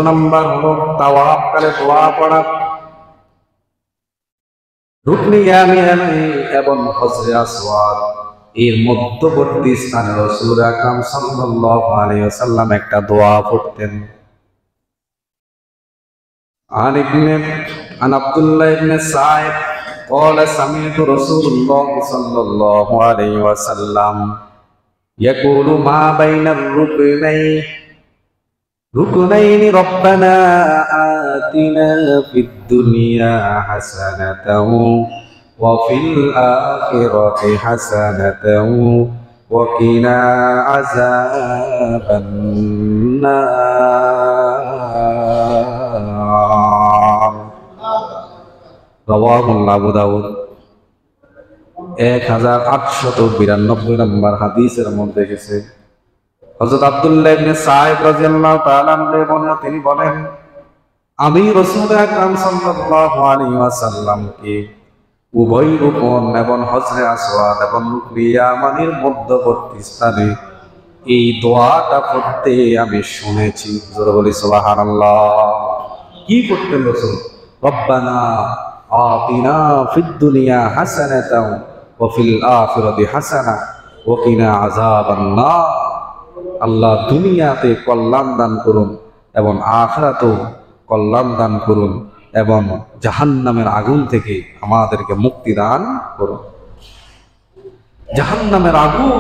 নম্বর হলো তাওয়াফ কালে দোয়া পড়া। রুকনে ইয়ামানি এবং হজরে আসওয়াদ এর মধ্যবর্তী স্থানে রাসূল আকরাম সাল্লাল্লাহু আলাইহি ওয়াসাল্লাম একটা দোয়া পড়তেন। عن عبد الله بن سعيد قال سمعت رسول الله صلى الله عليه وسلم يقول ما بين الركنين ربنا آتنا في الدنيا حسنة وفي الآخرة حسنة وقنا عذاب النار رواه আবু দাউদ। 1892 নম্বর হাদিসের মধ্যে গেছে হযরত আব্দুল্লাহ ইবনে সাঈদ রাদিয়াল্লাহু তাআলা তিনি বলেন, আমি রাসূল আকরাম সাল্লাল্লাহু আলাইহি ওয়াসাল্লামকে উভয় রুকন এবং হজরে আসওয়াদ এবং রুকনে ইয়ামানির মধ্যবর্তী স্থানে এই দোয়াটা পড়তে আমি শুনেছি। জোরে বলি সুবহানাল্লাহ। কি করতেন রাসূল? রব্বানা আতিনা ফিদ দুনিয়া হাসানাতাও ওয়া ফিল আখিরাতি হাসানা ওয়া কিনা আযাবান নার। আল্লাহ দুনিয়াতে কল্যাণ দান করুন এবং আখিরাতেও কল্যাণ দান করুন এবং জাহান্নামের আগুন থেকে আমাদেরকে মুক্তি দান করুন। জাহান্নামের আগুন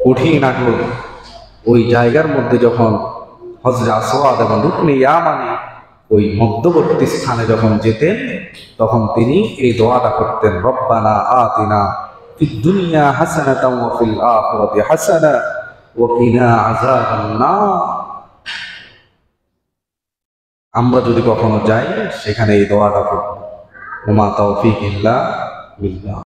কঠিন আগুন, ওই জায়গার মধ্যে যখন হজরে আসওয়াদ এবং রুকনে ইয়ামানি ওই মধ্যবর্তী স্থানে যখন যেতেন তখন তিনি এই দোয়াটা করতেন, রব্বানা আতিনা ফিদ দুনিয়া হাসানাতাও ওয়া ফিল আখিরাতি হাসানা ওয়া কিনা আযাবান নার। আমরা যদি কখনো যাই সেখানে এই দোয়াটা করব। ওমা তাওফীক ইল্লা বিল্লাহ।